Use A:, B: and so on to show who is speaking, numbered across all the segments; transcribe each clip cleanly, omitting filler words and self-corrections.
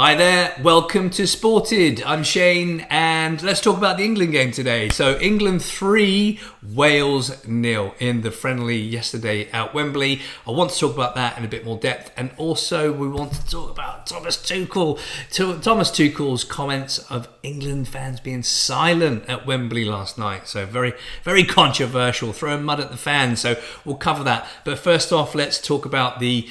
A: Hi there, welcome to Sported. I'm Shane and let's talk about the England game today. So England 3, Wales 0 in the friendly yesterday at Wembley. I want to talk about that in a bit more depth, and also we want to talk about Thomas Tuchel. Thomas Tuchel's comments of England fans being silent at Wembley last night. So very, very controversial, throwing mud at the fans. So we'll cover that. But first off, let's talk about the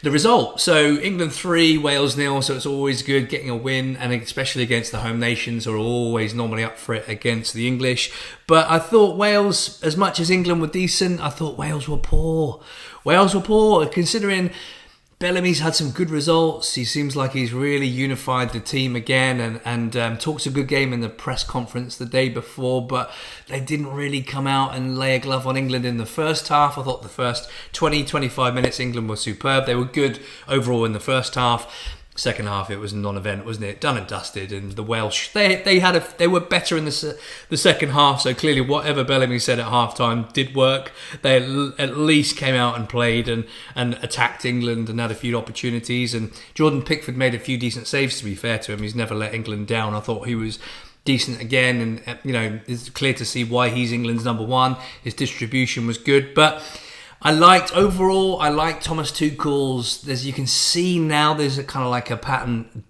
A: result. So England 3, Wales 0, so it's always good getting a win, and especially against the home nations who are always normally up for it against the English. But I thought Wales, as much as England were decent, I thought Wales were poor. Wales were poor, considering Bellamy's had some good results. He seems like he's really unified the team again, and talks a good game in the press conference the day before, but they didn't really come out and lay a glove on England in the first half. I thought the first 20-25 minutes England were superb. They were good overall in the first half. Second half, it was a non-event, wasn't it? Done and dusted. And the Welsh, they were better in the second half. So clearly, whatever Bellamy said at halftime did work. They at least came out and played and attacked England and had a few opportunities. And Jordan Pickford made a few decent saves. To be fair to him, he's never let England down. I thought he was decent again, and it's clear to see why he's England's number one. His distribution was good, but I liked Thomas Tuchel's. As you can see now, there's a kind of like a pattern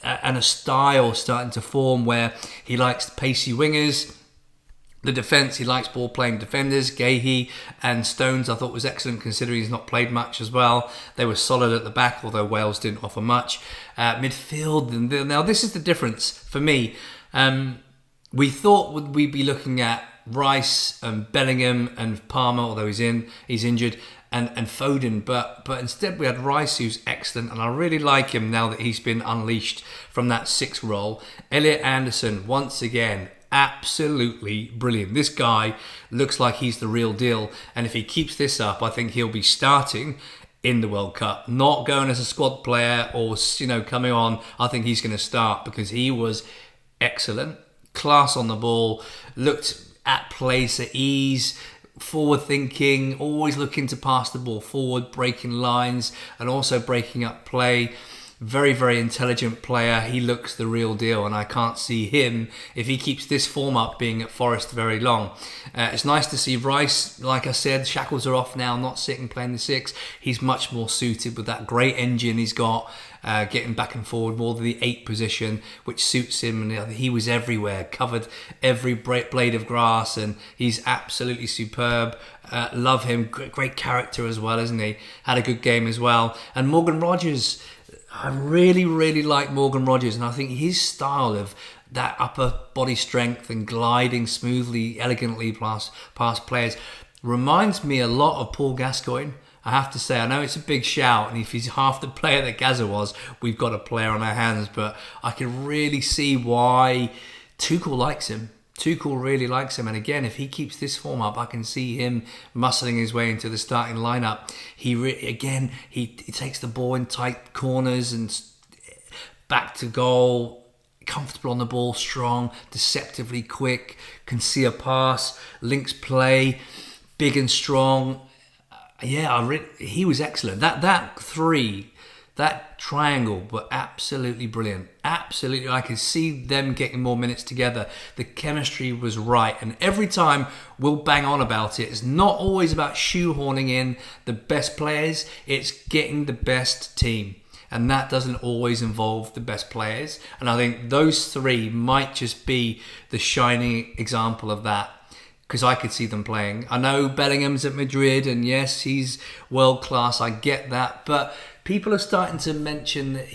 A: and a style starting to form where he likes pacey wingers. The defence, he likes ball-playing defenders. Gahey and Stones, I thought, was excellent considering he's not played much as well. They were solid at the back, although Wales didn't offer much. Midfield, now this is the difference for me. We thought we'd be looking at Rice and Bellingham and Palmer, although he's injured, and Foden, but instead we had Rice, who's excellent, and I really like him now that he's been unleashed from that 6 role. Elliot Anderson, once again, absolutely brilliant. This guy looks like he's the real deal, and if he keeps this up, I think he'll be starting in the World Cup, not going as a squad player or coming on. I think he's going to start because he was excellent, class on the ball, looked at place, at ease, forward thinking, always looking to pass the ball forward, breaking lines and also breaking up play. Very, very intelligent player. He looks the real deal, and I can't see him, if he keeps this form up, being at Forest very long. It's nice to see Rice. Like I said, shackles are off now, not sitting playing the 6. He's much more suited with that great engine he's got, getting back and forward more to the 8 position, which suits him. And he was everywhere, covered every blade of grass, and he's absolutely superb. Love him. Great character as well, isn't he? Had a good game as well. And Morgan Rogers, I really, really like Morgan Rogers, and I think his style of that upper body strength and gliding smoothly, elegantly past players reminds me a lot of Paul Gascoigne. I have to say, I know it's a big shout, and if he's half the player that Gazza was, we've got a player on our hands, but I can really see why Tuchel likes him. Tuchel really likes him, and again, if he keeps this form up, I can see him muscling his way into the starting lineup. He takes the ball in tight corners and back to goal, comfortable on the ball, strong, deceptively quick, can see a pass, links play, big and strong. He was excellent. That 3. That triangle were absolutely brilliant. Absolutely. I could see them getting more minutes together. The chemistry was right. And every time we'll bang on about it, it's not always about shoehorning in the best players. It's getting the best team. And that doesn't always involve the best players. And I think those 3 might just be the shining example of that, because I could see them playing. I know Bellingham's at Madrid, and yes, he's world class. I get that. But people are starting to mention that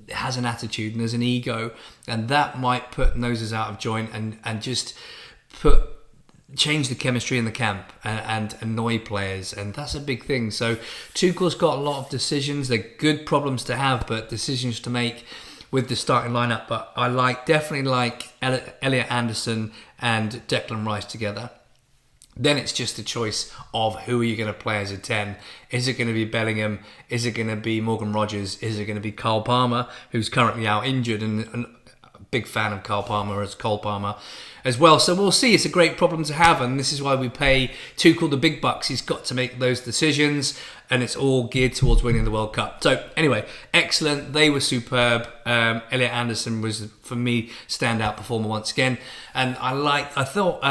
A: has an attitude and there's an ego, and that might put noses out of joint and just change the chemistry in the camp and annoy players, and that's a big thing. So Tuchel's got a lot of decisions. They're good problems to have, but decisions to make with the starting lineup. But I definitely like Elliot Anderson and Declan Rice together. Then it's just a choice of who are you going to play as a 10. Is it going to be Bellingham? Is it going to be Morgan Rogers? Is it going to be Cole Palmer, who's currently out injured and big fan of Cole Palmer as well. So we'll see. It's a great problem to have, and this is why we pay Tuchel the big bucks. He's got to make those decisions, and it's all geared towards winning the World Cup. So anyway, excellent. They were superb. Elliot Anderson was, for me, standout performer once again, and I thought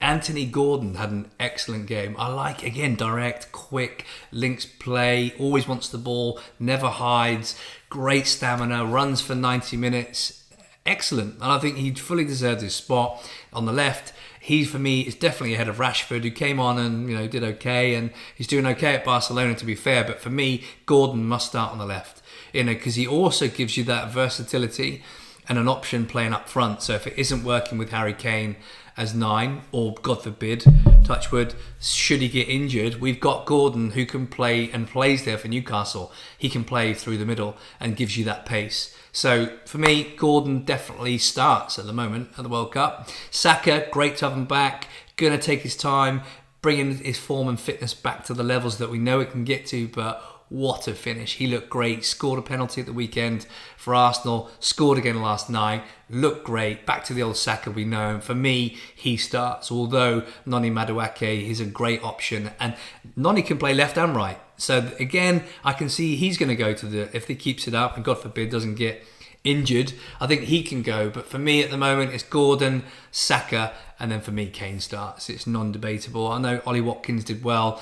A: Anthony Gordon had an excellent game. I like, again, direct, quick, links play, always wants the ball, never hides, great stamina, runs for 90 minutes. Excellent. And I think he fully deserved his spot on the left. He, for me, is definitely ahead of Rashford, who came on and did okay, and he's doing okay at Barcelona, to be fair. But for me, Gordon must start on the left, because he also gives you that versatility and an option playing up front. So if it isn't working with Harry Kane as 9, or God forbid, touchwood, should he get injured, we've got Gordon who can play and plays there for Newcastle. He can play through the middle and gives you that pace. So for me, Gordon definitely starts at the moment at the World Cup. Saka, great to have him back, going to take his time, bringing his form and fitness back to the levels that we know it can get to, but what a finish. He looked great, scored a penalty at the weekend for Arsenal, scored again last night, looked great, back to the old Saka we know. And for me, he starts, although Noni Madueke is a great option, and Noni can play left and right. So again, I can see he's going to go to if he keeps it up and God forbid doesn't get injured, I think he can go. But for me at the moment, it's Gordon, Saka, and then for me, Kane starts. It's non-debatable. I know Ollie Watkins did well,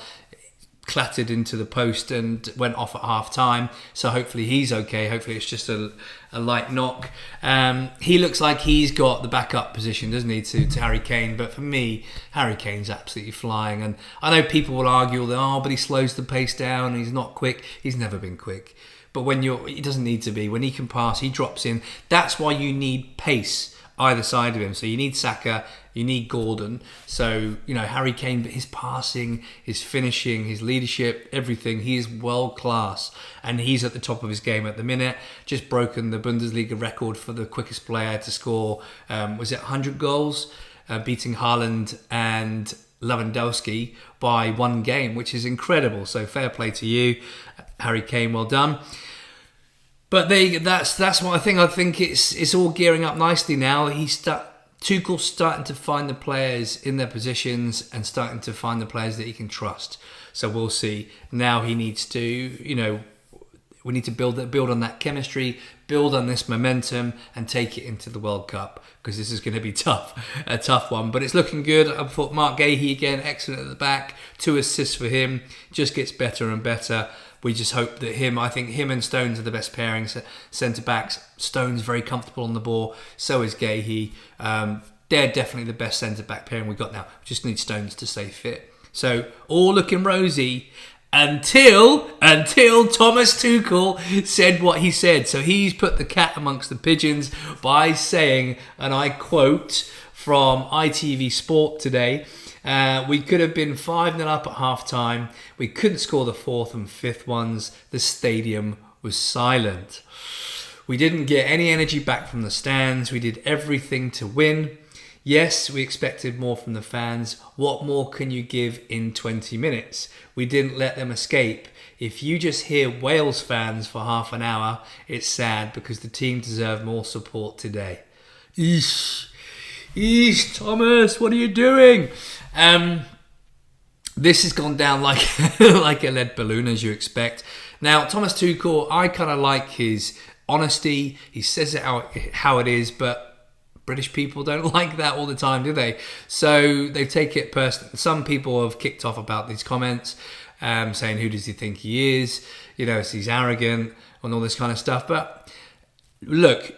A: clattered into the post and went off at half time, so hopefully he's okay. Hopefully it's just a light knock. He looks like he's got the backup position, doesn't he, to Harry Kane. But for me, Harry Kane's absolutely flying, and I know people will argue that but he slows the pace down, he's not quick. He's never been quick, but he doesn't need to be. When he can pass, he drops in. That's why you need pace either side of him. So you need Saka, you need Gordon. So, Harry Kane, but his passing, his finishing, his leadership, everything, he is world class. And he's at the top of his game at the minute. Just broken the Bundesliga record for the quickest player to score, 100 goals? Beating Haaland and Lewandowski by one game, which is incredible. So fair play to you, Harry Kane, well done. But that's what I think. I think it's all gearing up nicely now. Tuchel's starting to find the players in their positions and starting to find the players that he can trust. So we'll see. Now he needs to, we need to build on that chemistry, build on this momentum, and take it into the World Cup, because this is going to be a tough one. But it's looking good. I thought Mark Gahey again, excellent at the back, 2 assists for him, just gets better and better. We just hope that I think him and Stones are the best pairing centre-backs. Stones very comfortable on the ball, so is Gahey. They're definitely the best centre-back pairing we've got now. We just need Stones to stay fit. So all looking rosy until Thomas Tuchel said what he said. So he's put the cat amongst the pigeons by saying, and I quote from ITV Sport today, we could have been 5-0 up at half-time. We couldn't score the 4th and 5th ones. The stadium was silent. We didn't get any energy back from the stands. We did everything to win. Yes, we expected more from the fans. What more can you give in 20 minutes? We didn't let them escape. If you just hear Wales fans for half an hour, it's sad, because the team deserve more support today. Eesh, Thomas, what are you doing? This has gone down like like a lead balloon, as you expect. Now, Thomas Tuchel, I kind of like his honesty. He says it how it is, but British people don't like that all the time, do they? So they take it personally. Some people have kicked off about these comments, saying, who does he think he is? He's arrogant and all this kind of stuff. But look,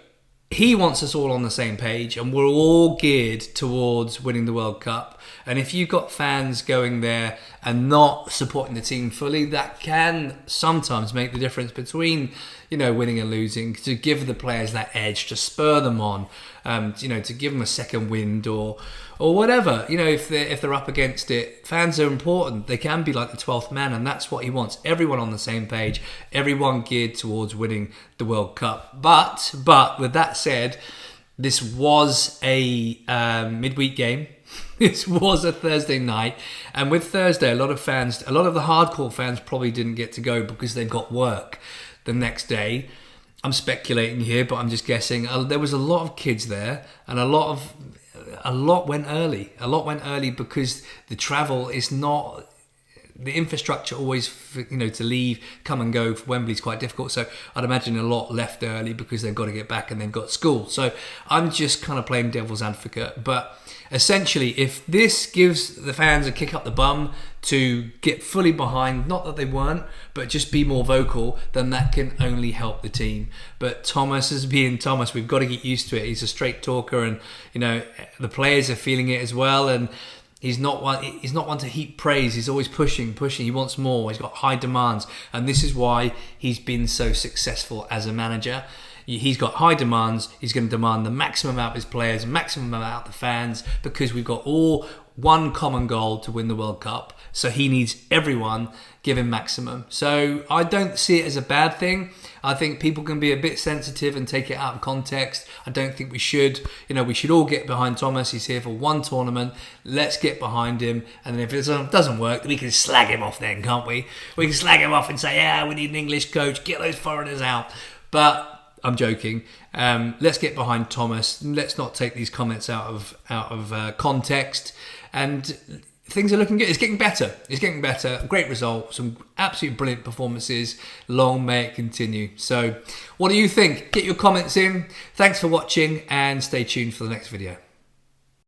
A: he wants us all on the same page, and we're all geared towards winning the World Cup. And if you've got fans going there and not supporting the team fully, that can sometimes make the difference between, winning and losing, to give the players that edge, to spur them on, to give them a second wind or whatever. If they're up against it, fans are important. They can be like the 12th man, and that's what he wants. Everyone on the same page, everyone geared towards winning the World Cup. But with that said, this was a midweek game. This was a Thursday night, and with Thursday, a lot of the hardcore fans probably didn't get to go because they've got work the next day. I'm speculating here, but I'm just guessing. There was a lot of kids there, and a lot went early. A lot went early because the travel is not. The infrastructure always, to leave, come and go for Wembley is quite difficult. So I'd imagine a lot left early because they've got to get back and they've got school. So I'm just kind of playing devil's advocate. But essentially, if this gives the fans a kick up the bum to get fully behind, not that they weren't, but just be more vocal, then that can only help the team. But Thomas, as being Thomas, we've got to get used to it. He's a straight talker, and the players are feeling it as well. And he's not one to heap praise. He's always pushing. He wants more. He's got high demands. And this is why he's been so successful as a manager. He's got high demands. He's going to demand the maximum out of his players, maximum out of the fans, because we've got all one common goal to win the World Cup. So he needs everyone giving maximum. So I don't see it as a bad thing. I think people can be a bit sensitive and take it out of context. I don't think we should. We should all get behind Thomas. He's here for one tournament. Let's get behind him. And then if it doesn't work, we can slag him off then, can't we? We can slag him off and say, yeah, we need an English coach. Get those foreigners out. But I'm joking. Let's get behind Thomas. Let's not take these comments out of context. And things are looking good. It's getting better. Great result. Some absolute brilliant performances. Long may it continue. So what do you think? Get your comments in. Thanks for watching and stay tuned for the next video.